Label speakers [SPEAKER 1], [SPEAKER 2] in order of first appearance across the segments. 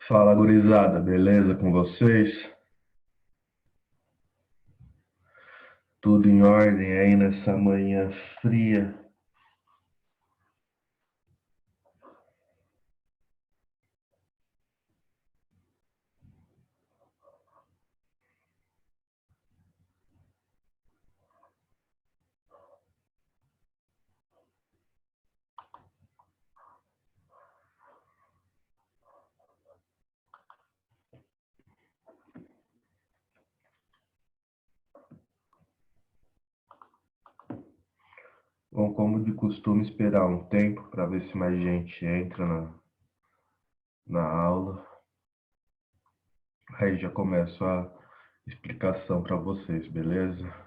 [SPEAKER 1] Fala, gurizada, beleza com vocês? Tudo em ordem aí nessa manhã fria? Bom, como de costume, esperar um tempo para ver se mais gente entra na aula. Aí já começo a explicação para vocês, beleza?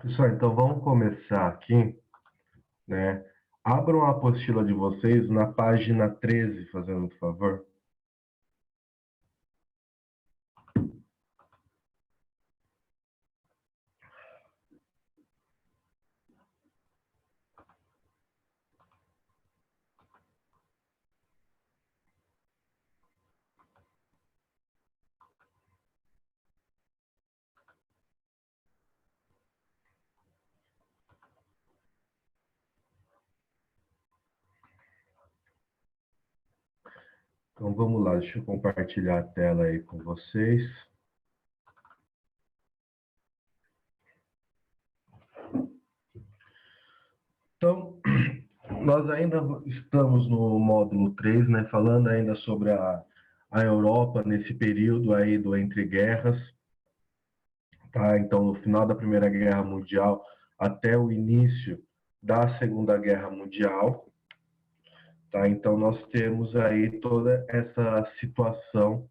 [SPEAKER 1] Pessoal, então vamos começar aqui, né? Abram a apostila de vocês na página 13, fazendo um favor. Então vamos lá, deixa eu compartilhar a tela aí com vocês. Então, nós ainda estamos no módulo 3, né, falando ainda sobre a Europa nesse período aí do entre guerras, tá? Então, no final da Primeira Guerra Mundial até o início da Segunda Guerra Mundial, tá? Então, nós temos aí toda essa situação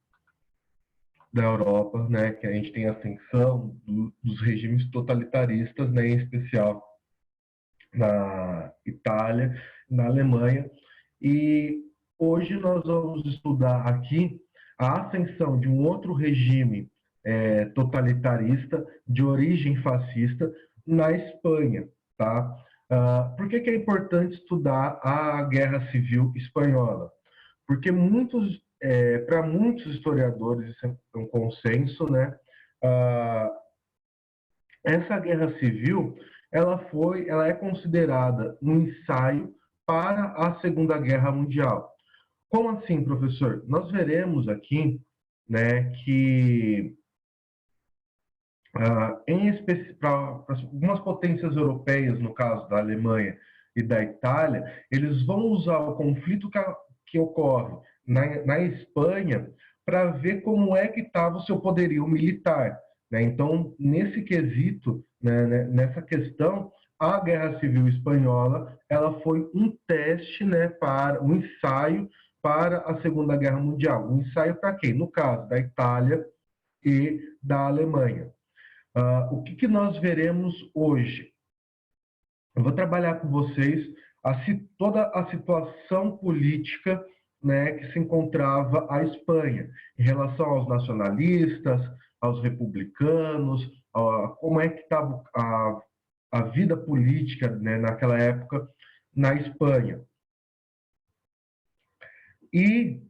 [SPEAKER 1] da Europa, né, que a gente tem a ascensão dos regimes totalitaristas, né, em especial na Itália, na Alemanha. E hoje nós vamos estudar aqui a ascensão de um outro regime totalitarista de origem fascista na Espanha, tá? Por que que é importante estudar a Guerra Civil Espanhola? Porque para muitos historiadores, isso é um consenso, né? Uh, essa guerra civil, ela é considerada um ensaio para a Segunda Guerra Mundial. Como assim, professor? Nós veremos aqui, né, que para algumas potências europeias, no caso da Alemanha e da Itália, eles vão usar o conflito que ocorre na Espanha para ver como é que estava o seu poderio militar. Né? Então, nesse quesito, né, nessa questão, a Guerra Civil Espanhola ela foi um teste, né, para um ensaio para a Segunda Guerra Mundial. Um ensaio para quem? No caso da Itália e da Alemanha. O que nós veremos hoje? Eu vou trabalhar com vocês toda a situação política, né, que se encontrava a Espanha, em relação aos nacionalistas, aos republicanos, como é que estava a vida política, né, naquela época na Espanha. E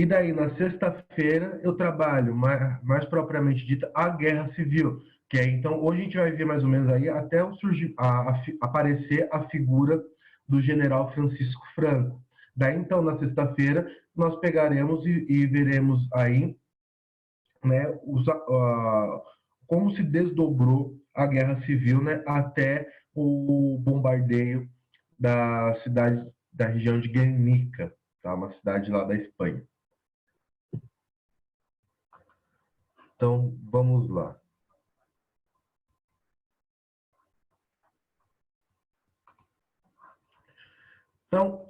[SPEAKER 1] daí, na sexta-feira, eu trabalho, mais propriamente dita, a Guerra Civil, que é, então, hoje a gente vai ver mais ou menos aí até aparecer a figura do general Francisco Franco. Daí, então, na sexta-feira, nós pegaremos e veremos aí, né, como se desdobrou a Guerra Civil, né, até o bombardeio da cidade, da região de Guernica, tá? Uma cidade lá da Espanha. Então, vamos lá. Então,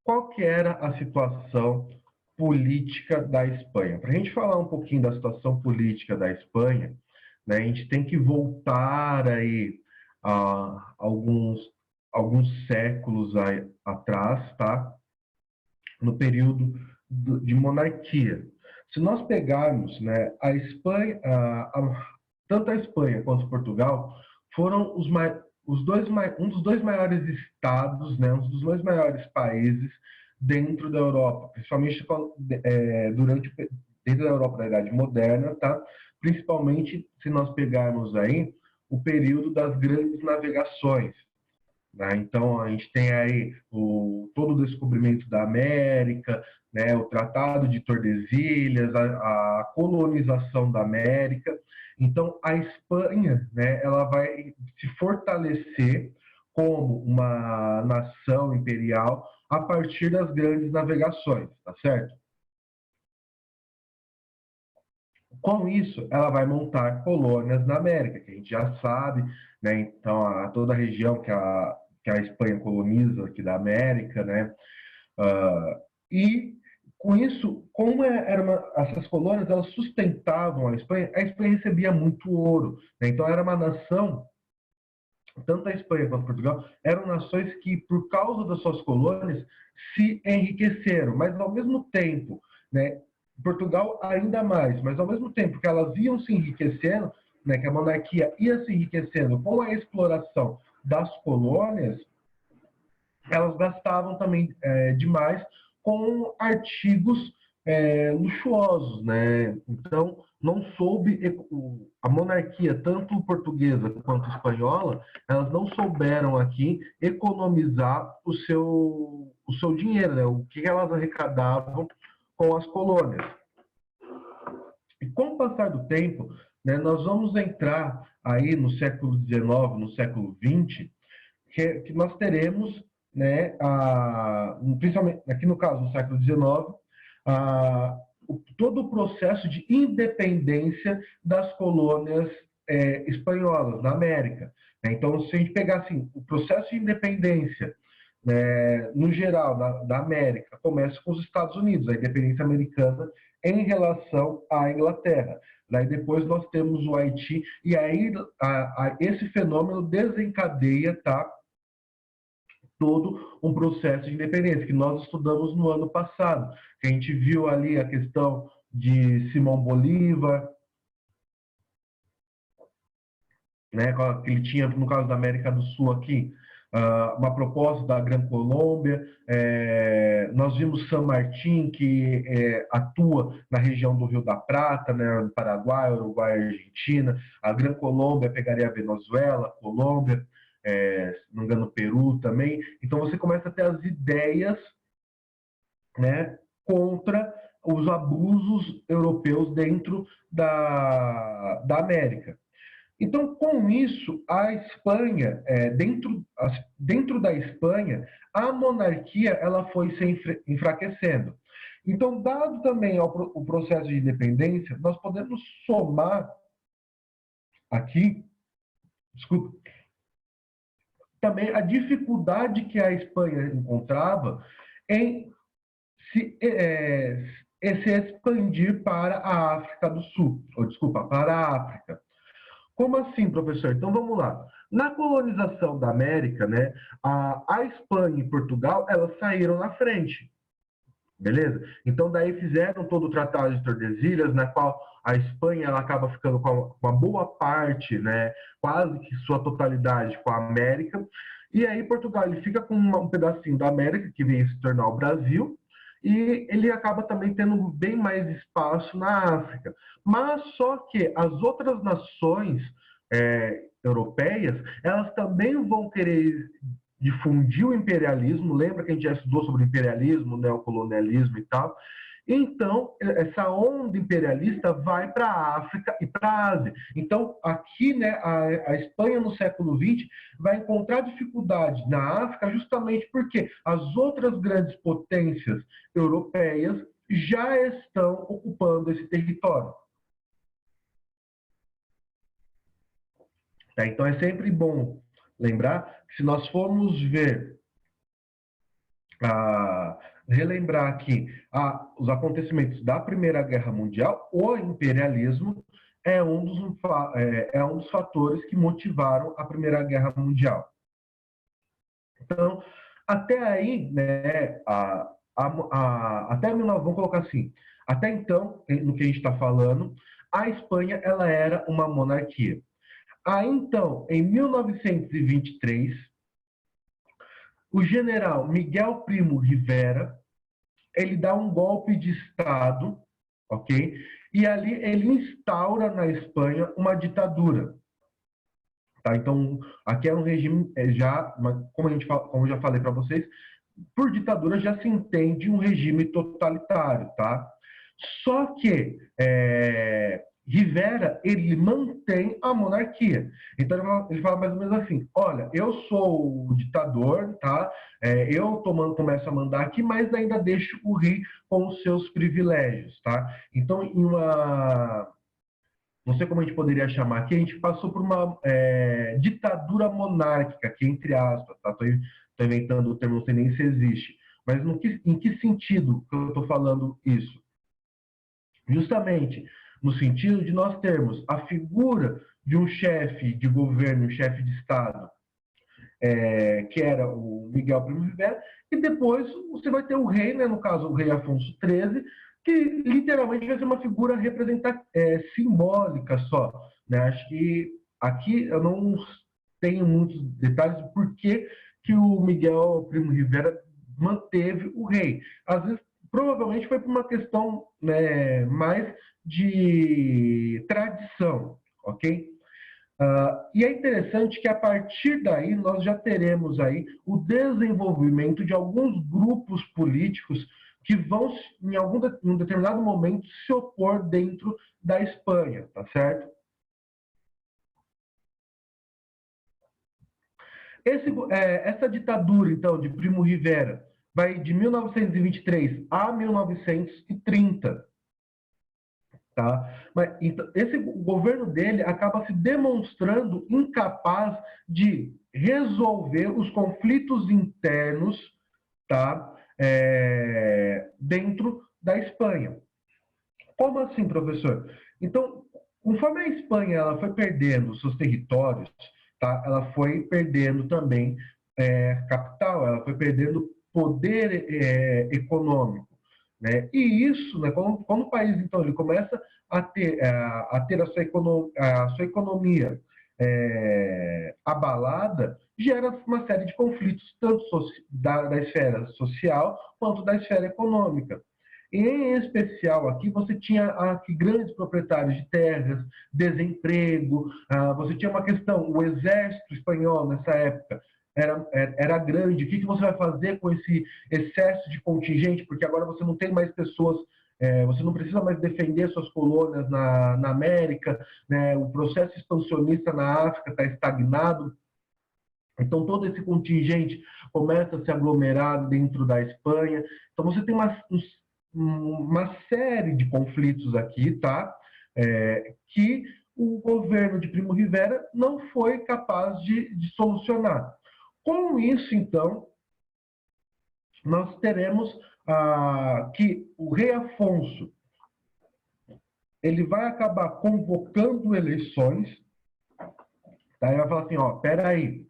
[SPEAKER 1] qual que era a situação política da Espanha? Para a gente falar um pouquinho da situação política da Espanha, né, a gente tem que voltar aí a alguns séculos atrás, tá? No período de monarquia. Se nós pegarmos, né, a Espanha, tanto a Espanha quanto Portugal foram um dos dois maiores estados, né, um dos dois maiores países dentro da Europa, principalmente dentro da Europa da Idade Moderna, tá? Principalmente se nós pegarmos aí o período das grandes navegações. Né? Então, a gente tem aí todo o descobrimento da América, né? O Tratado de Tordesilhas, a colonização da América. Então, a Espanha, né, ela vai se fortalecer como uma nação imperial a partir das grandes navegações, tá certo? Com isso, ela vai montar colônias na América, que a gente já sabe, né? Então, toda a região que a Espanha coloniza aqui da América, né? E com isso, essas colônias elas sustentavam a Espanha recebia muito ouro, né? Então era uma nação, tanto a Espanha quanto Portugal, eram nações que, por causa das suas colônias, se enriqueceram, mas ao mesmo tempo, né? Portugal ainda mais, mas ao mesmo tempo que elas iam se enriquecendo, né, que a monarquia ia se enriquecendo com a exploração das colônias, elas gastavam também demais com artigos luxuosos, né? Então, não soube a monarquia, tanto portuguesa quanto espanhola, elas não souberam aqui economizar o seu dinheiro, né? O que elas arrecadavam com as colônias. E com o passar do tempo, né, nós vamos entrar aí no século XIX, no século XX, que nós teremos, né, principalmente aqui no caso do século XIX, todo o processo de independência das colônias espanholas na América. Então, se a gente pegar assim, o processo de independência, no geral, da América, começa com os Estados Unidos, a independência americana em relação à Inglaterra. Daí depois nós temos o Haiti, e aí esse fenômeno desencadeia, tá, todo um processo de independência, que nós estudamos no ano passado, que a gente viu ali a questão de Simão Bolívar, né, que ele tinha, no caso da América do Sul aqui, uma proposta da Gran Colômbia. Nós vimos San Martín, que atua na região do Rio da Prata, né, Paraguai, Uruguai, Argentina. A Gran Colômbia pegaria a Venezuela, Colômbia, se não me engano, Peru também. Então você começa a ter as ideias, né, contra os abusos europeus dentro da América. Então, com isso, a Espanha, dentro da Espanha, a monarquia ela foi se enfraquecendo. Então, dado também o processo de independência, nós podemos somar aqui, desculpa, também a dificuldade que a Espanha encontrava em se expandir para a África do Sul, ou desculpa, para a África. Como assim, professor? Então vamos lá. Na colonização da América, né, a Espanha e Portugal, elas saíram na frente, beleza? Então daí fizeram todo o Tratado de Tordesilhas, na qual a Espanha ela acaba ficando com uma boa parte, né, quase que sua totalidade com a América, e aí Portugal ele fica com um pedacinho da América, que vem se tornar o Brasil, e ele acaba também tendo bem mais espaço na África. Mas só que as outras nações europeias, elas também vão querer difundir o imperialismo. Lembra que a gente já estudou sobre imperialismo, neocolonialismo e tal? Então, essa onda imperialista vai para a África e para a Ásia. Então, aqui, né, a Espanha no século XX vai encontrar dificuldade na África justamente porque as outras grandes potências europeias já estão ocupando esse território. Tá? Então, é sempre bom lembrar que se nós formos ver relembrar aqui os acontecimentos da Primeira Guerra Mundial, o imperialismo é um dos fatores que motivaram a Primeira Guerra Mundial. Então, até aí, né, vamos colocar assim, até então, no que a gente está falando, a Espanha ela era uma monarquia. Aí, então, em 1923, o general Miguel Primo Rivera, ele dá um golpe de Estado, ok? E ali ele instaura na Espanha uma ditadura. Tá? Então, aqui é um regime, como eu já falei para vocês, por ditadura já se entende um regime totalitário, tá? Só que Rivera, ele mantém a monarquia. Então, ele fala mais ou menos assim, olha, eu sou o ditador, tá? Eu começo a mandar aqui, mas ainda deixo o rei com os seus privilégios, tá? Então, não sei como a gente poderia chamar aqui, a gente passou por uma ditadura monárquica, aqui entre aspas, tá? Estou inventando o termo, não sei nem se existe. Mas em que sentido que eu estou falando isso? Justamente no sentido de nós termos a figura de um chefe de governo, um chefe de Estado, que era o Miguel Primo Rivera, e depois você vai ter o rei, né, no caso o rei Afonso XIII, que literalmente vai ser uma figura simbólica só. Né? Acho que aqui eu não tenho muitos detalhes do porquê que o Miguel Primo Rivera manteve o rei. Às vezes, provavelmente foi por uma questão, né, mais de tradição, ok? E é interessante que a partir daí nós já teremos aí o desenvolvimento de alguns grupos políticos que vão, em um determinado momento, se opor dentro da Espanha, tá certo? Essa ditadura, então, de Primo Rivera, vai de 1923 a 1930. Tá? Mas, então, esse governo dele acaba se demonstrando incapaz de resolver os conflitos internos, tá? Dentro da Espanha. Como assim, professor? Então, conforme a Espanha ela foi perdendo seus territórios, tá? Ela foi perdendo também capital, ela foi perdendo poder econômico, né? E isso, né, quando o país então ele começa a ter a sua economia abalada, gera uma série de conflitos, tanto da esfera social quanto da esfera econômica. E, em especial, aqui você tinha aqui grandes proprietários de terras, desemprego, você tinha uma questão, o exército espanhol nessa época era grande. O que você vai fazer com esse excesso de contingente? Porque agora você não tem mais pessoas, você não precisa mais defender suas colônias na América, né? O processo expansionista na África está estagnado. Então, todo esse contingente começa a se aglomerar dentro da Espanha. Então, você tem uma série de conflitos aqui, tá? Que o governo de Primo Rivera não foi capaz de solucionar. Com isso, então, nós teremos que o rei Afonso ele vai acabar convocando eleições, tá? Ele vai falar assim, ó, peraí,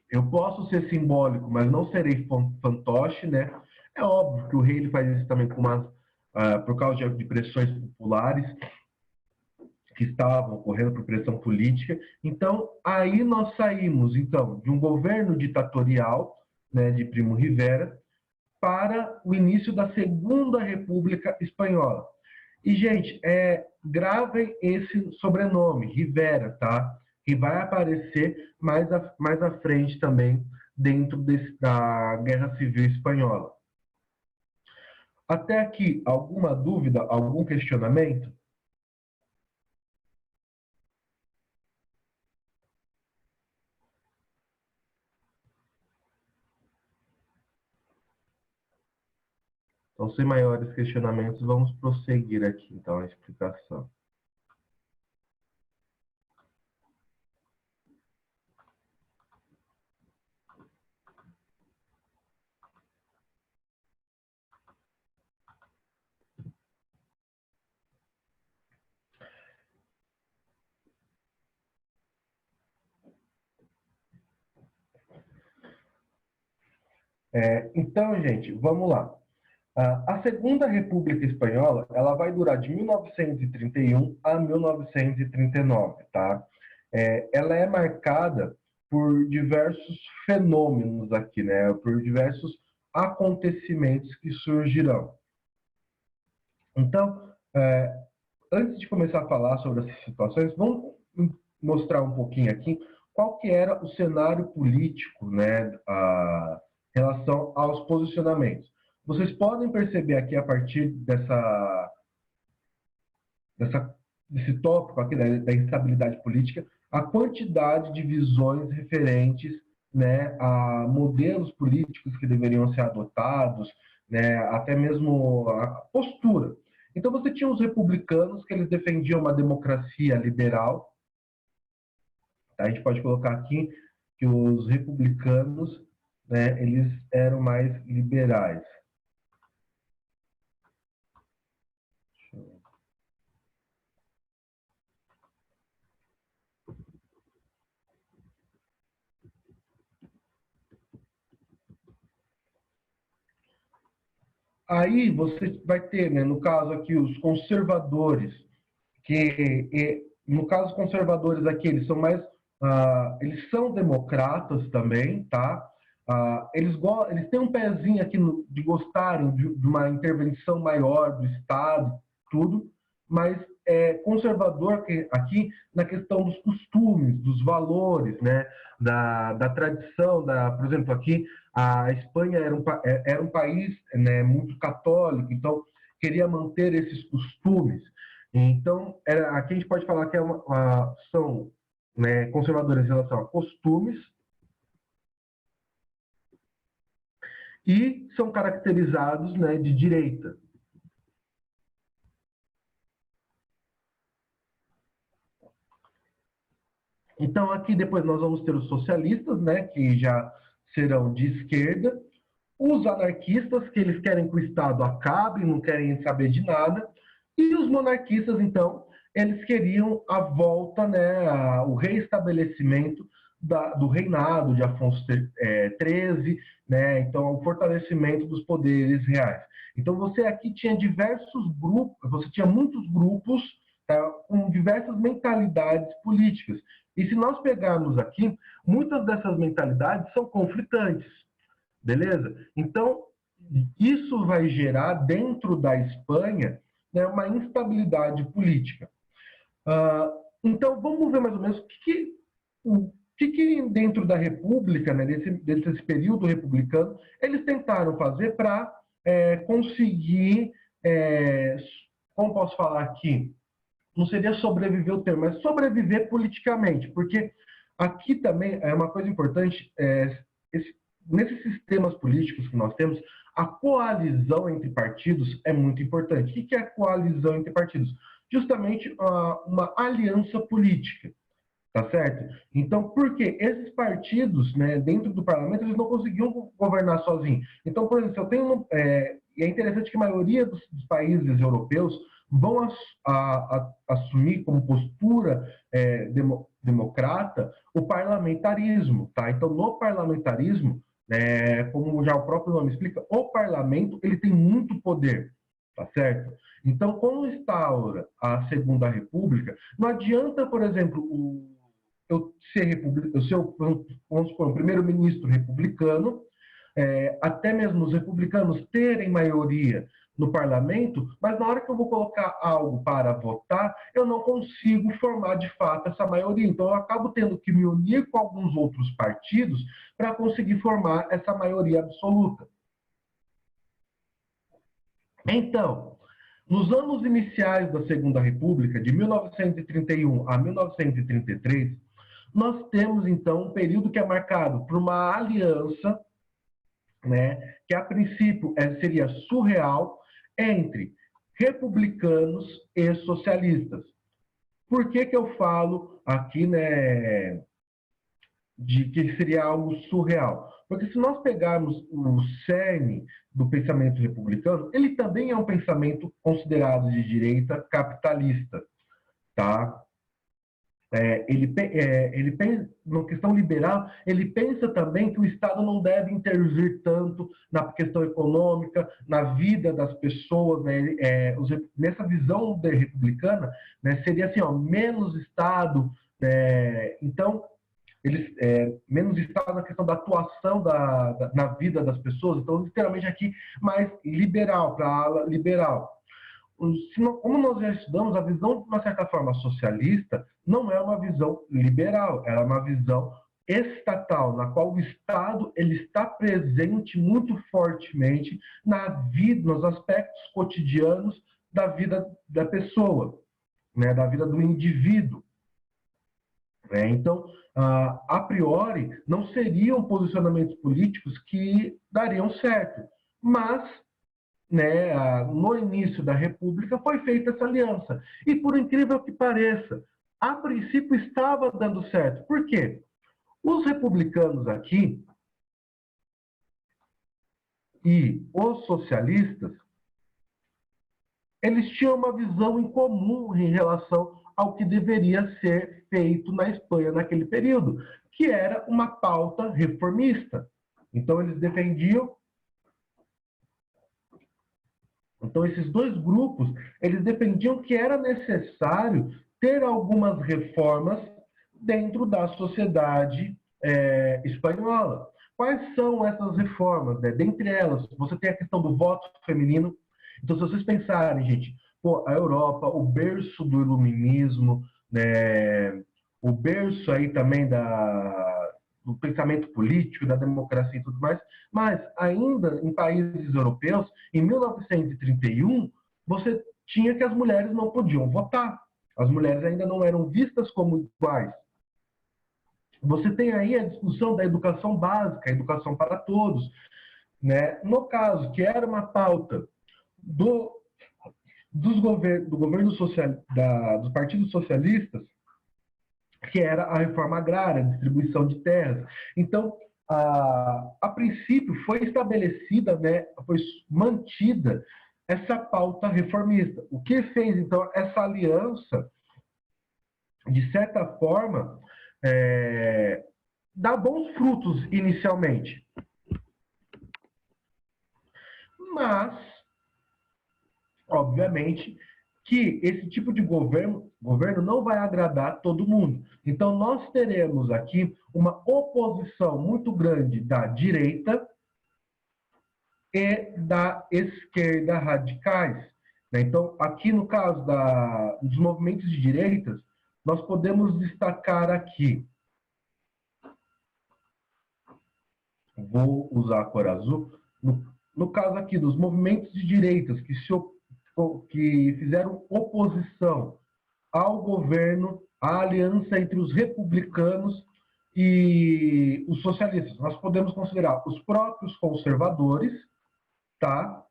[SPEAKER 1] eu posso ser simbólico, mas não serei fantoche, né? É óbvio que o rei ele faz isso também por causa de pressões populares que estavam ocorrendo por pressão política. Então, aí nós saímos, então, de um governo ditatorial, né, de Primo Rivera, para o início da Segunda República Espanhola. E, gente, gravem esse sobrenome, Rivera, tá? Que vai aparecer mais à frente também, dentro da Guerra Civil Espanhola. Até aqui, alguma dúvida, algum questionamento? Então, sem maiores questionamentos, vamos prosseguir aqui, então, a explicação. Então, gente, vamos lá. A Segunda República Espanhola, ela vai durar de 1931 a 1939, tá? Ela é marcada por diversos fenômenos aqui, né? Por diversos acontecimentos que surgirão. Então, antes de começar a falar sobre essas situações, vamos mostrar um pouquinho aqui qual que era o cenário político, né, em relação aos posicionamentos. Vocês podem perceber aqui, a partir desse tópico aqui da instabilidade política, a quantidade de visões referentes, né, a modelos políticos que deveriam ser adotados, né, até mesmo a postura. Então, você tinha os republicanos, que eles defendiam uma democracia liberal. Tá? A gente pode colocar aqui que os republicanos, né, eles eram mais liberais. Aí você vai ter, né, no caso aqui, os conservadores, no caso, os conservadores aqui, eles são mais, eles são democratas também, tá? Eles têm um pezinho aqui de gostarem de uma intervenção maior do Estado, tudo, mas conservador aqui na questão dos costumes, dos valores, né? Da tradição, por exemplo, aqui a Espanha era um país, né, muito católico, então queria manter esses costumes. Então, aqui a gente pode falar que são, né, conservadores em relação a costumes e são caracterizados, né, de direita. Então, aqui depois nós vamos ter os socialistas, né, que já serão de esquerda, os anarquistas, que eles querem que o Estado acabe, não querem saber de nada, e os monarquistas, então, eles queriam a volta, né, o reestabelecimento do reinado de Afonso XIII, né, então o fortalecimento dos poderes reais. Então você aqui tinha diversos grupos, você tinha muitos grupos, tá, com diversas mentalidades políticas. E se nós pegarmos aqui, muitas dessas mentalidades são conflitantes, beleza? Então, isso vai gerar dentro da Espanha, né, uma instabilidade política. Então, vamos ver mais ou menos o que dentro da República, né, desse período republicano, eles tentaram fazer para conseguir, como posso falar aqui, não seria sobreviver o termo, mas sobreviver politicamente, porque aqui também é uma coisa importante, nesses sistemas políticos que nós temos, a coalizão entre partidos é muito importante. O que é a coalizão entre partidos? Justamente uma aliança política, tá certo? Então, por quê? Esses partidos, né, dentro do parlamento, eles não conseguiam governar sozinhos. Então, por exemplo, eu tenho, e é interessante que a maioria dos países europeus vão assumir como postura democrata o parlamentarismo, tá? Então, no parlamentarismo, como já o próprio nome explica, o parlamento ele tem muito poder, tá certo? Então, quando instaura a Segunda República, não adianta, por exemplo, eu ser, vamos supor, um primeiro-ministro republicano, até mesmo os republicanos terem maioria no parlamento, mas na hora que eu vou colocar algo para votar, eu não consigo formar de fato essa maioria. Então, eu acabo tendo que me unir com alguns outros partidos para conseguir formar essa maioria absoluta. Então, nos anos iniciais da Segunda República, de 1931 a 1933, nós temos, então, um período que é marcado por uma aliança, né, que a princípio seria surreal, entre republicanos e socialistas. Por que eu falo aqui, né, de que seria algo surreal? Porque se nós pegarmos o cerne do pensamento republicano, ele também é um pensamento considerado de direita capitalista, tá? Ele pensa, na questão liberal, ele pensa também que o Estado não deve intervir tanto na questão econômica, na vida das pessoas, né? Nessa visão republicana, né, seria assim, ó, menos Estado, então menos Estado na questão da atuação na vida das pessoas, então literalmente aqui mais liberal, para a ala liberal. Como nós já estudamos, a visão, de uma certa forma, socialista não é uma visão liberal, ela é uma visão estatal, na qual o Estado ele está presente muito fortemente na vida, nos aspectos cotidianos da vida da pessoa, né, da vida do indivíduo. Então, a priori, não seriam posicionamentos políticos que dariam certo, mas, né, no início da República foi feita essa aliança. E por incrível que pareça, a princípio estava dando certo. Por quê? Os republicanos aqui e os socialistas, eles tinham uma visão em comum em relação ao que deveria ser feito na Espanha naquele período, que era uma pauta reformista. Então eles defendiam. Então, esses dois grupos, eles defendiam que era necessário ter algumas reformas dentro da sociedade espanhola. Quais são essas reformas? Né? Dentre elas, você tem a questão do voto feminino. Então, se vocês pensarem, gente, pô, a Europa, o berço do iluminismo, né? O berço aí também do pensamento político, da democracia e tudo mais, mas ainda em países europeus, em 1931, você tinha que as mulheres não podiam votar. As mulheres ainda não eram vistas como iguais. Você tem aí a discussão da educação básica, a educação para todos. Né? No caso, que era uma pauta do governo social, dos partidos socialistas, que era a reforma agrária, a distribuição de terras. Então, a princípio, foi estabelecida, né, foi mantida essa pauta reformista. O que fez, então, essa aliança de certa forma, dá bons frutos inicialmente. Mas, obviamente, que esse tipo de governo não vai agradar todo mundo. Então, nós teremos aqui uma oposição muito grande da direita e da esquerda radicais. Então, aqui no caso dos movimentos de direitas, nós podemos destacar aqui, vou usar a cor azul, no caso aqui dos movimentos de direitas que fizeram oposição ao governo, à aliança entre os republicanos e os socialistas. Nós podemos considerar os próprios conservadores, tá?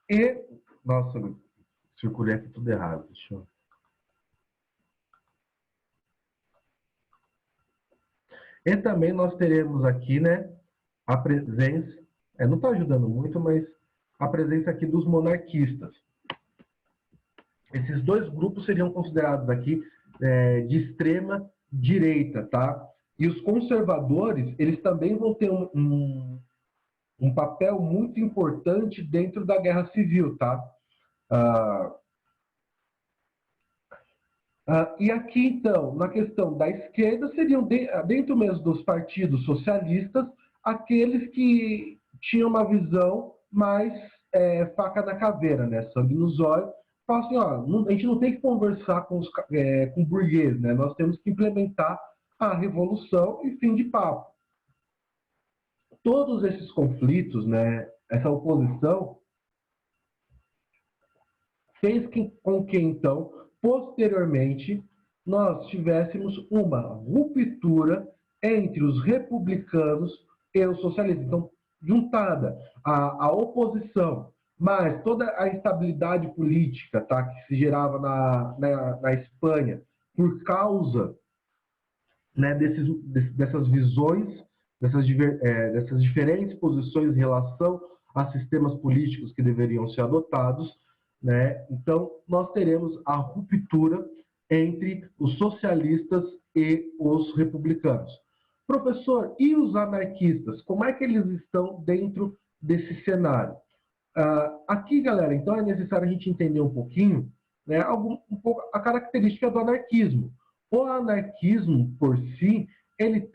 [SPEAKER 1] E, nossa, circulei aqui tudo errado. Deixa eu... E também nós teremos aqui, né, a presença, não está ajudando muito, mas a presença aqui dos monarquistas. Esses dois grupos seriam considerados aqui de extrema direita, tá? E os conservadores, eles também vão ter um papel muito importante dentro da guerra civil, tá? E aqui, então, na questão da esquerda, seriam dentro mesmo dos partidos socialistas, aqueles que tinham uma visão mais faca na caveira, né? Sangue nos olhos. Falam assim, ó, a gente não tem que conversar com o burguês, né? Nós temos que implementar a revolução e fim de papo. Todos esses conflitos, né? Essa oposição fez com que, então, posteriormente, nós tivéssemos uma ruptura entre os republicanos e os socialistas. Então, juntada a oposição, mais toda a instabilidade política, tá, que se gerava na Espanha por causa, né, dessas visões, dessas diferentes posições em relação a sistemas políticos que deveriam ser adotados, né? Então, nós teremos a ruptura entre os socialistas e os republicanos. Professor, e os anarquistas? Como é que eles estão dentro desse cenário? Aqui, galera, então é necessário a gente entender um pouquinho, né, um pouco a característica do anarquismo. O anarquismo, por si, ele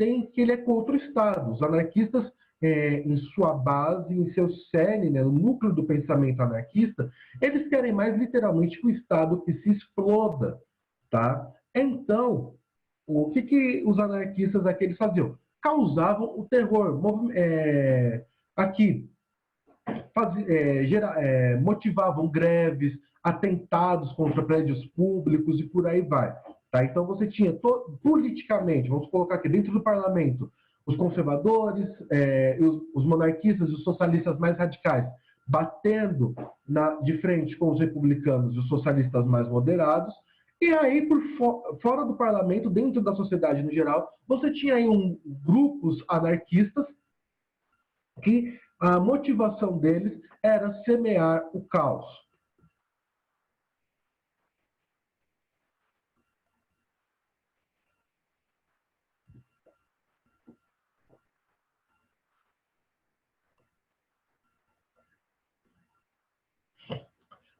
[SPEAKER 1] é contra o Estado. Os anarquistas, em sua base, em seu cerne, né, no núcleo do pensamento anarquista, eles querem mais literalmente que o Estado que se exploda, tá? Então, o que os anarquistas aqui eles faziam? Causavam o terror. Aqui, motivavam greves, atentados contra prédios públicos e por aí vai. Tá? Então você tinha, politicamente, vamos colocar aqui dentro do parlamento, os conservadores, os monarquistas e os socialistas mais radicais batendo de frente com os republicanos e os socialistas mais moderados. E aí, fora do parlamento, dentro da sociedade no geral, você tinha aí grupos anarquistas que a motivação deles era semear o caos.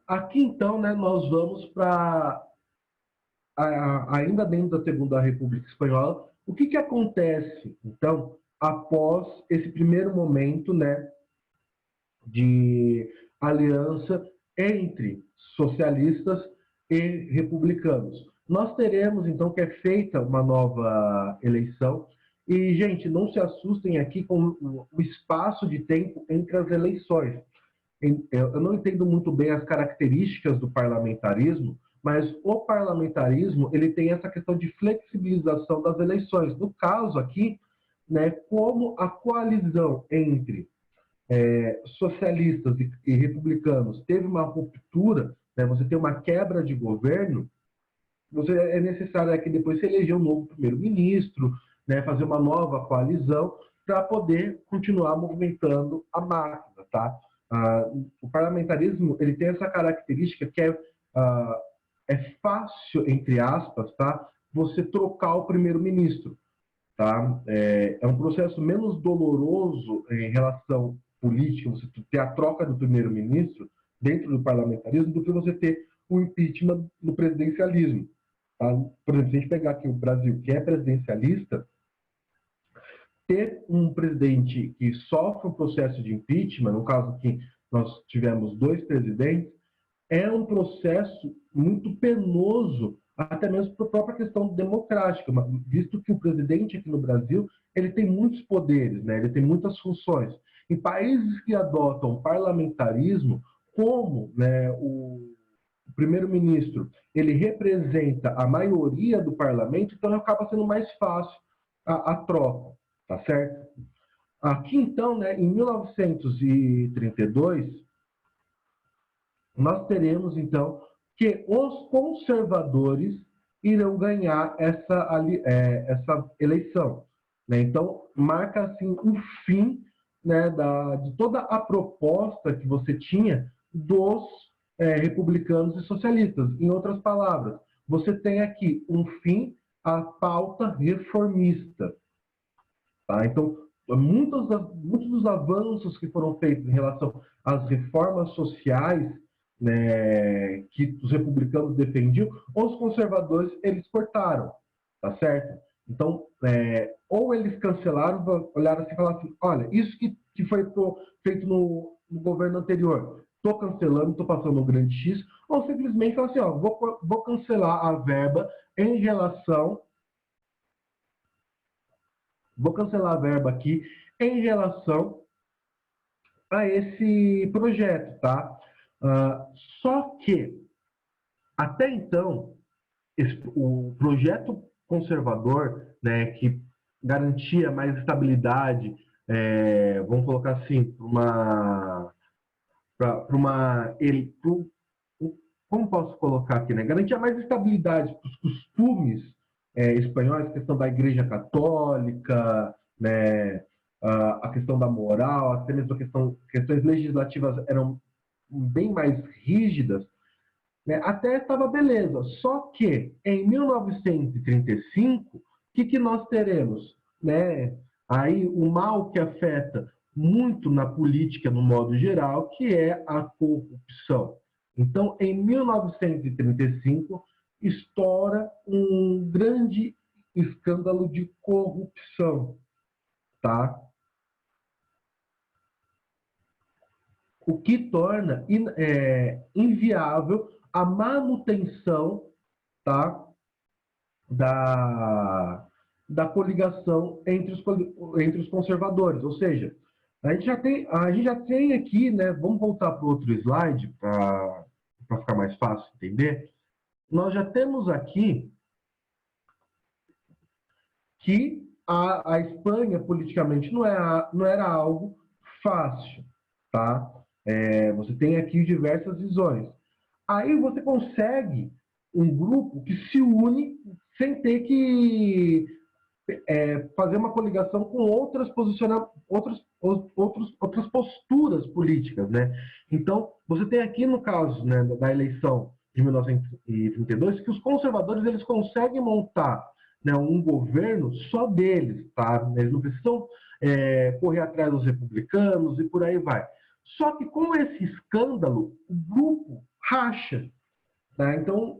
[SPEAKER 1] Aqui, então, né, nós vamos para, ainda dentro da Segunda República Espanhola, o que acontece, então, após esse primeiro momento, né, de aliança entre socialistas e republicanos. Nós teremos, então, que é feita uma nova eleição. E, gente, não se assustem aqui com o espaço de tempo entre as eleições. Eu não entendo muito bem as características do parlamentarismo, mas o parlamentarismo ele tem essa questão de flexibilização das eleições. No caso aqui, né, como a coalizão entre socialistas e republicanos teve uma ruptura, né, você tem uma quebra de governo, é necessário que depois se eleger um novo primeiro-ministro, né, fazer uma nova coalizão para poder continuar movimentando a máquina, tá? O parlamentarismo ele tem essa característica que é é fácil, entre aspas, tá? Você trocar o primeiro-ministro, tá? É um processo menos doloroso em relação política, você ter a troca do primeiro-ministro dentro do parlamentarismo, do que você ter o impeachment no presidencialismo. Tá? Por exemplo, se a gente pegar aqui o Brasil, que é presidencialista, ter um presidente que sofre um processo de impeachment, no caso que nós tivemos 2 presidentes, é um processo muito penoso, até mesmo por própria questão democrática, visto que o presidente aqui no Brasil ele tem muitos poderes, né? Ele tem muitas funções. Em países que adotam parlamentarismo, como, né, o primeiro-ministro ele representa a maioria do parlamento, então acaba sendo mais fácil a troca, tá certo? Aqui, então, né, em 1932, nós teremos, então, que os conservadores irão ganhar essa eleição. Né? Então, marca assim, o fim, né, de toda a proposta que você tinha dos republicanos e socialistas. Em outras palavras, você tem aqui um fim à pauta reformista. Tá? Então, muitos dos avanços que foram feitos em relação às reformas sociais, né, que os republicanos defendiam, os conservadores eles cortaram, tá certo? Então, ou eles cancelaram, olharam assim e falaram assim, olha, isso que foi feito no governo anterior, estou cancelando, estou passando um grande X, ou simplesmente falaram assim, ó, vou cancelar a verba em relação Vou cancelar a verba aqui em relação a esse projeto, tá? Só que, até então, o projeto conservador, né, que garantia mais estabilidade, vamos colocar assim, como posso colocar aqui, né? Garantia mais estabilidade para os costumes espanhóis, a questão da Igreja Católica, né? A questão da moral, até mesmo questões legislativas eram bem mais rígidas, né? Até estava beleza. Só que em 1935, o que nós teremos, né? Aí o mal que afeta muito na política no modo geral, que é a corrupção. Então, em 1935, estoura um grande escândalo de corrupção, tá? O que torna inviável a manutenção, tá, da coligação entre os conservadores. Ou seja, a gente já tem aqui, né, vamos voltar para o outro slide para ficar mais fácil entender. Nós já temos aqui que a Espanha politicamente não era algo fácil, tá? Você tem aqui diversas visões. Aí você consegue um grupo que se une sem ter que fazer uma coligação com outras posturas políticas, né? Então, você tem aqui no caso, né, da eleição de 1932 que os conservadores eles conseguem montar, né, um governo só deles, tá? Eles não precisam correr atrás dos republicanos e por aí vai. Só que com esse escândalo, o grupo racha. Né? Então,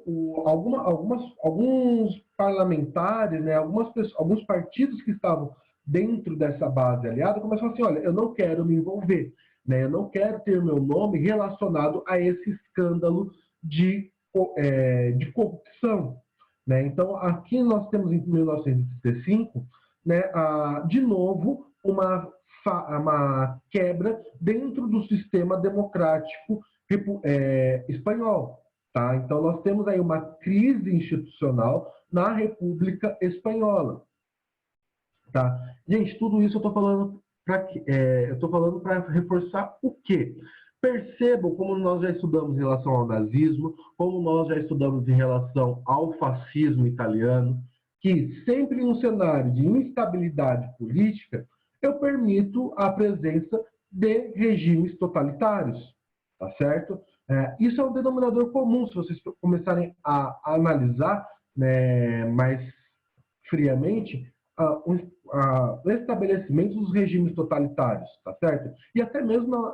[SPEAKER 1] alguns parlamentares, né, alguns partidos que estavam dentro dessa base aliada começaram assim, olha, eu não quero me envolver, né, eu não quero ter meu nome relacionado a esse escândalo de corrupção. Né? Então, aqui nós temos em 1935, né, de novo, uma quebra dentro do sistema democrático espanhol. Tá? Então, nós temos aí uma crise institucional na República Espanhola. Tá? Gente, tudo isso eu estou falando para reforçar o quê? Percebam como nós já estudamos em relação ao nazismo, como nós já estudamos em relação ao fascismo italiano, que sempre em um cenário de instabilidade política, eu permito a presença de regimes totalitários, tá certo? Isso é um denominador comum, se vocês começarem a analisar, né, mais friamente, o estabelecimento dos regimes totalitários, tá certo? E até mesmo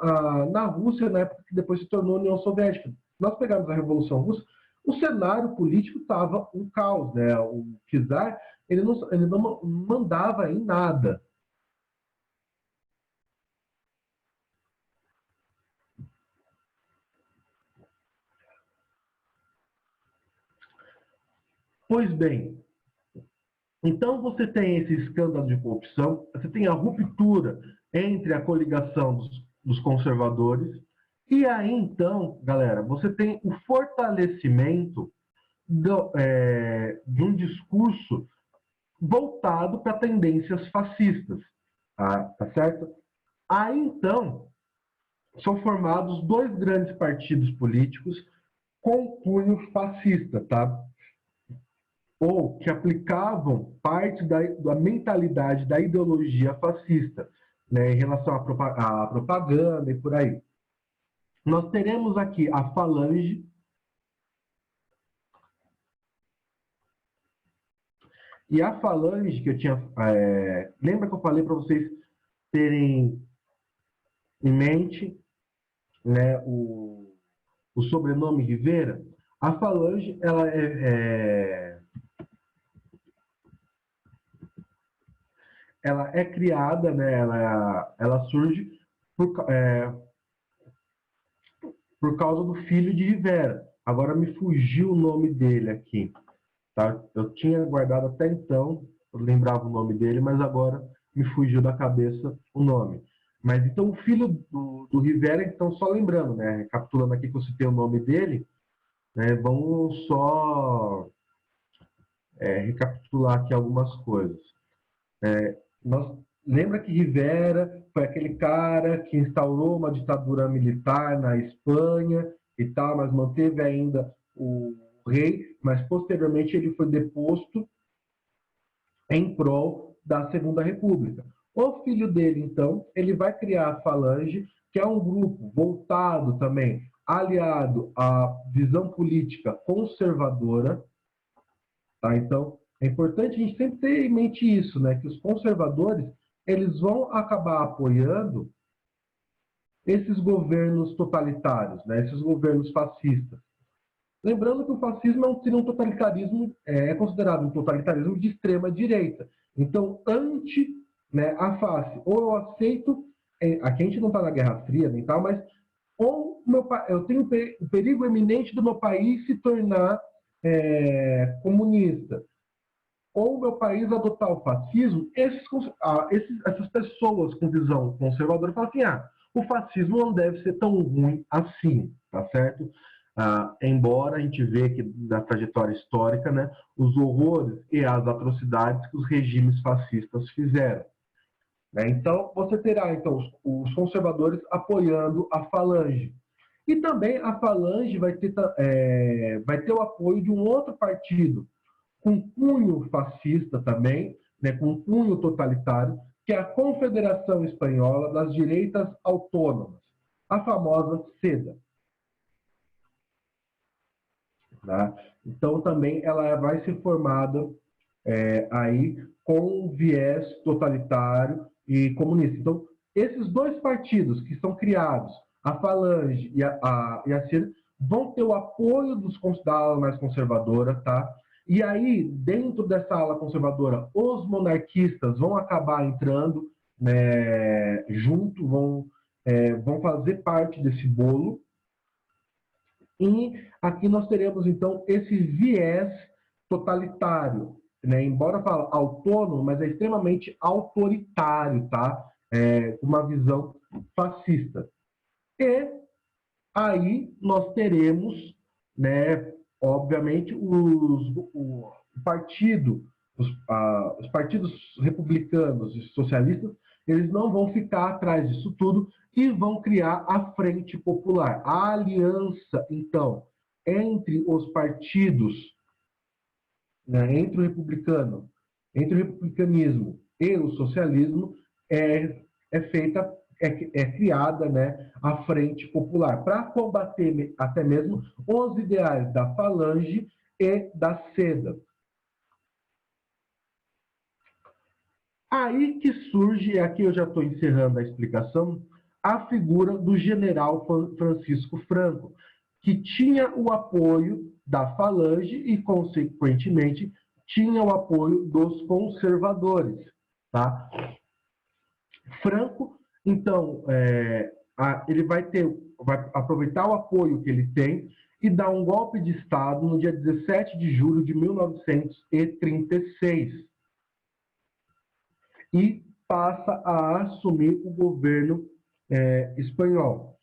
[SPEAKER 1] na Rússia, na época que depois se tornou União Soviética. Nós pegamos a Revolução Russa, o cenário político estava um caos, né? O czar, ele não mandava em nada. Pois bem, então você tem esse escândalo de corrupção, você tem a ruptura entre a coligação dos conservadores, e aí então, galera, você tem o fortalecimento de um discurso voltado para tendências fascistas, tá certo? Aí então são formados dois grandes partidos políticos com cunho fascista, tá? Ou que aplicavam parte da mentalidade da ideologia fascista, né, em relação à propaganda e por aí. Nós teremos aqui a Falange, e a Falange que eu tinha... lembra que eu falei para vocês terem em mente, né, o sobrenome Rivera? A Falange, ela é criada, né, ela surge por causa do filho de Rivera. Agora me fugiu o nome dele aqui. Tá? Eu tinha guardado até então, eu lembrava o nome dele, mas agora me fugiu da cabeça o nome. Mas então o filho do Rivera, então só lembrando, né, recapitulando aqui que eu citei o nome dele, né, vamos só recapitular aqui algumas coisas. Nós, lembra que Rivera foi aquele cara que instaurou uma ditadura militar na Espanha e tal, mas manteve ainda o rei, mas posteriormente ele foi deposto em prol da Segunda República. O filho dele, então, ele vai criar a Falange, que é um grupo voltado também, aliado à visão política conservadora, tá? Então, é importante a gente sempre ter em mente isso, né? Que os conservadores, eles vão acabar apoiando esses governos totalitários, né? Esses governos fascistas. Lembrando que o fascismo seria um totalitarismo, é considerado um totalitarismo de extrema direita. Então, ante, né, a face, ou eu aceito, aqui a gente não está na Guerra Fria nem tal, mas ou eu tenho o perigo eminente do meu país se tornar comunista, ou o meu país adotar o fascismo, essas pessoas com visão conservadora falam assim, o fascismo não deve ser tão ruim assim, tá certo? Embora a gente vê que na trajetória histórica, né, os horrores e as atrocidades que os regimes fascistas fizeram. Né? Então, você terá então, os conservadores apoiando a Falange. E também a Falange vai ter o apoio de um outro partido, com cunho fascista também, né, com cunho totalitário, que é a Confederação Espanhola das Direitas Autônomas, a famosa SEDA. Tá? Então, também ela vai ser formada aí com viés totalitário e comunista. Então, esses dois partidos que são criados, a Falange e a CIR, vão ter o apoio da ala mais conservadora, tá? E aí, dentro dessa ala conservadora, os monarquistas vão acabar entrando, né, junto, vão fazer parte desse bolo. E aqui nós teremos, então, esse viés totalitário, né? Embora fale autônomo, mas é extremamente autoritário, tá? Uma visão fascista. E aí nós teremos, né, obviamente, o partido, os partidos republicanos e socialistas, eles não vão ficar atrás disso tudo e vão criar a Frente Popular. A aliança, então, entre os partidos, né, entre o republicanismo e o socialismo, é feita é criada, né, a Frente Popular, para combater até mesmo os ideais da Falange e da Seda. Aí que surge, e aqui eu já estou encerrando a explicação, a figura do general Francisco Franco, que tinha o apoio da Falange e, consequentemente, tinha o apoio dos conservadores. Tá? Franco, então, ele vai aproveitar o apoio que ele tem e dar um golpe de Estado no dia 17 de julho de 1936. E passa a assumir o governo espanhol.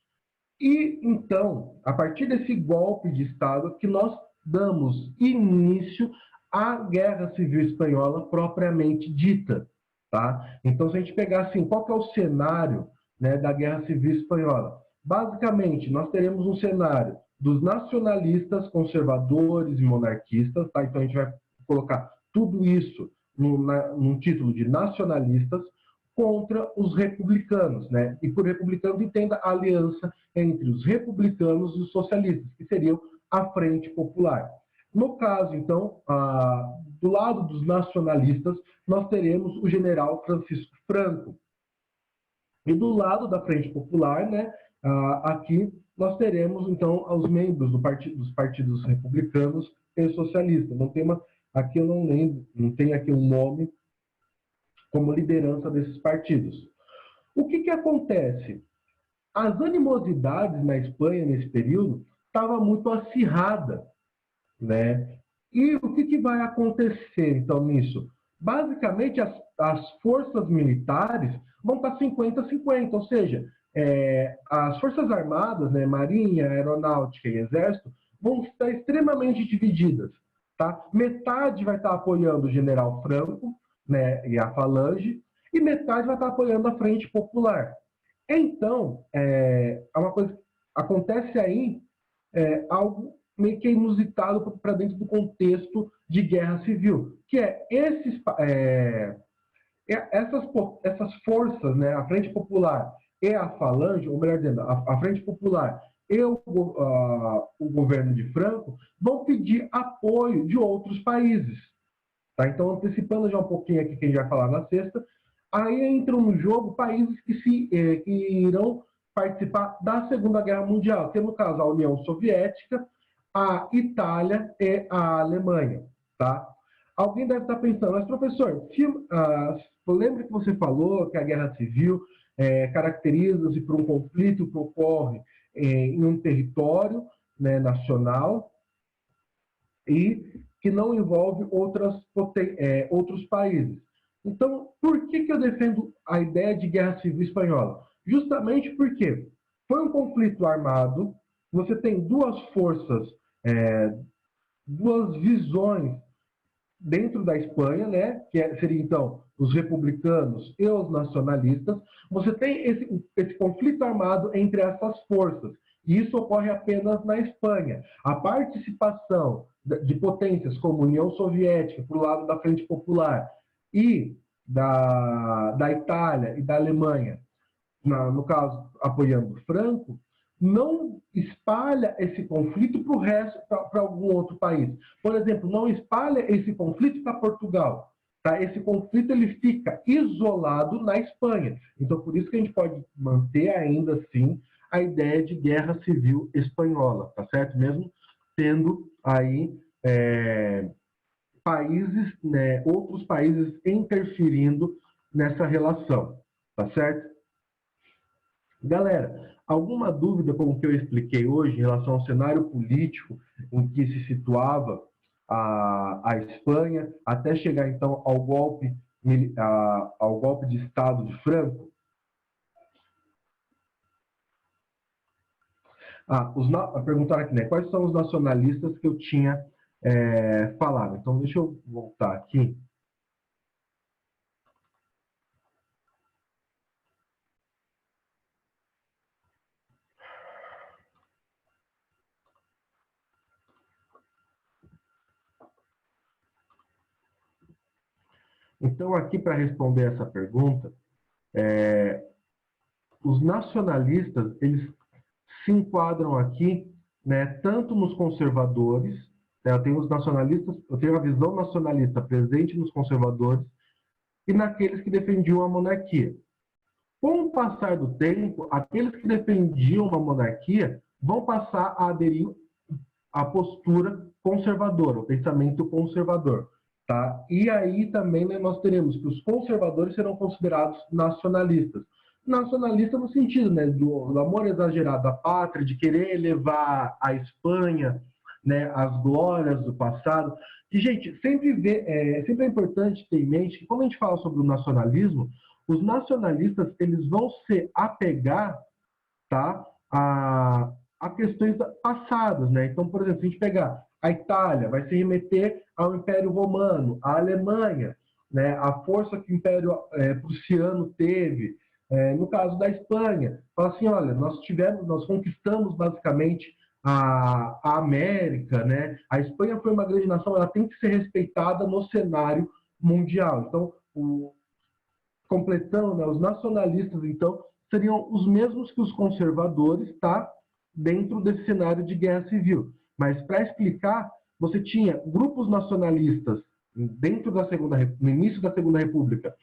[SPEAKER 1] E, então, a partir desse golpe de Estado, que nós damos início à Guerra Civil Espanhola propriamente dita. Tá? Então, se a gente pegar assim, qual que é o cenário, né, da Guerra Civil Espanhola? Basicamente, nós teremos um cenário dos nacionalistas, conservadores e monarquistas. Tá? Então, a gente vai colocar tudo isso num título de nacionalistas contra os republicanos, né? E por republicanos entenda a aliança entre os republicanos e os socialistas, que seriam a Frente Popular. No caso, então, do lado dos nacionalistas, nós teremos o general Francisco Franco. E do lado da Frente Popular, né, aqui nós teremos, então, os membros dos partidos republicanos e socialistas. Não tem aqui eu não lembro, não tem aqui um nome como liderança desses partidos. O que acontece? As animosidades na Espanha nesse período estavam muito acirrada, né? E o que vai acontecer, então, nisso? Basicamente, as forças militares vão estar 50-50, ou seja, as forças armadas, né, marinha, aeronáutica e exército, vão estar extremamente divididas. Tá? Metade vai estar apoiando o general Franco, né, e a Falange, e metade vai estar apoiando a Frente Popular. Então, uma coisa acontece aí, algo meio que inusitado para dentro do contexto de guerra civil, que essas forças, né, a Frente Popular e a Falange, ou melhor dizendo, a Frente Popular e o governo de Franco, vão pedir apoio de outros países. Tá? Então, antecipando já um pouquinho aqui que a gente vai falar na sexta, aí entram no jogo países que irão participar da Segunda Guerra Mundial, que no caso a União Soviética, a Itália e a Alemanha. Tá? Alguém deve estar pensando, mas professor, lembra que você falou que a Guerra Civil caracteriza-se por um conflito que ocorre em um território, né, nacional e que não envolve outros países. Então, por que eu defendo a ideia de guerra civil espanhola? Justamente porque foi um conflito armado, você tem duas forças, duas visões dentro da Espanha, né, que seria então os republicanos e os nacionalistas. Você tem esse conflito armado entre essas forças. E isso ocorre apenas na Espanha. A participação de potências como a União Soviética, por lado da Frente Popular, e da Itália e da Alemanha, no caso, apoiando Franco, não espalha esse conflito para o resto, para algum outro país. Por exemplo, não espalha esse conflito para Portugal. Tá? Esse conflito ele fica isolado na Espanha. Então, por isso que a gente pode manter ainda assim a ideia de guerra civil espanhola, tá certo? Mesmo tendo aí países, né, outros países interferindo nessa relação, tá certo? Galera, alguma dúvida com o que eu expliquei hoje em relação ao cenário político em que se situava a Espanha, até chegar então ao golpe de Estado de Franco? Perguntaram aqui, né? Quais são os nacionalistas que eu tinha falado? Então, deixa eu voltar aqui. Então, aqui para responder essa pergunta, os nacionalistas, eles se enquadram aqui, né, tanto nos conservadores, né, eu tenho os nacionalistas, eu tenho a visão nacionalista presente nos conservadores e naqueles que defendiam a monarquia. Com o passar do tempo, aqueles que defendiam uma monarquia vão passar a aderir à postura conservadora, o pensamento conservador. Tá? E aí também, né, nós teremos que os conservadores serão considerados nacionalistas. Nacionalista no sentido, né, do amor exagerado à pátria, de querer elevar a Espanha, né, as glórias do passado. E, gente, sempre é importante ter em mente que quando a gente fala sobre o nacionalismo, os nacionalistas eles vão se apegar, tá, a questões passadas, né? Então, por exemplo, se a gente pegar a Itália, vai se remeter ao Império Romano, a Alemanha, né? A força que o Império Prussiano teve. No caso da Espanha, fala assim, olha, nós conquistamos basicamente a América, né? A Espanha foi uma grande nação, ela tem que ser respeitada no cenário mundial. Então, completando, né, os nacionalistas, então, seriam os mesmos que os conservadores, tá? Dentro desse cenário de guerra civil. Mas, para explicar, você tinha grupos nacionalistas dentro da no início da Segunda República,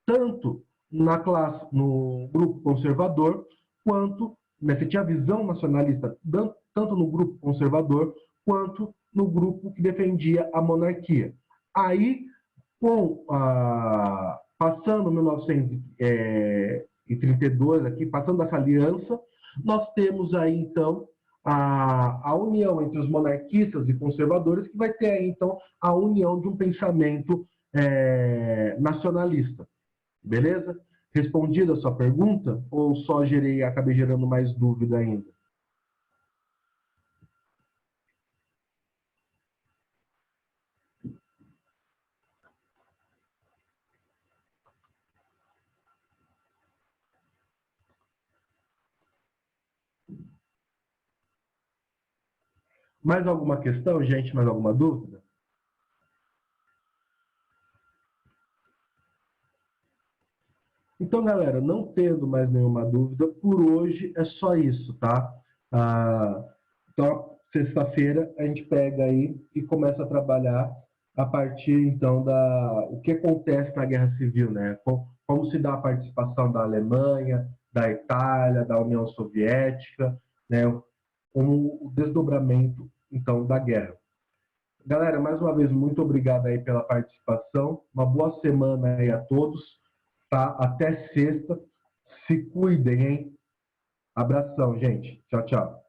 [SPEAKER 1] tanto no grupo conservador, quanto, né, você tinha a visão nacionalista tanto no grupo conservador, quanto no grupo que defendia a monarquia. Aí, passando 1932 aqui, passando essa aliança, nós temos aí então a união entre os monarquistas e conservadores, que vai ter aí então a união de um pensamento nacionalista. Beleza? Respondida a sua pergunta ou só acabei gerando mais dúvida ainda? Mais alguma questão, gente? Mais alguma dúvida? Então, galera, não tendo mais nenhuma dúvida, por hoje é só isso, tá? Então, sexta-feira a gente pega aí e começa a trabalhar a partir, então, o que acontece na Guerra Civil, né? Como se dá a participação da Alemanha, da Itália, da União Soviética, né? Como o desdobramento, então, da guerra. Galera, mais uma vez, muito obrigado aí pela participação. Uma boa semana aí a todos. Tá? Até sexta. Se cuidem, hein? Abração, gente. Tchau, tchau.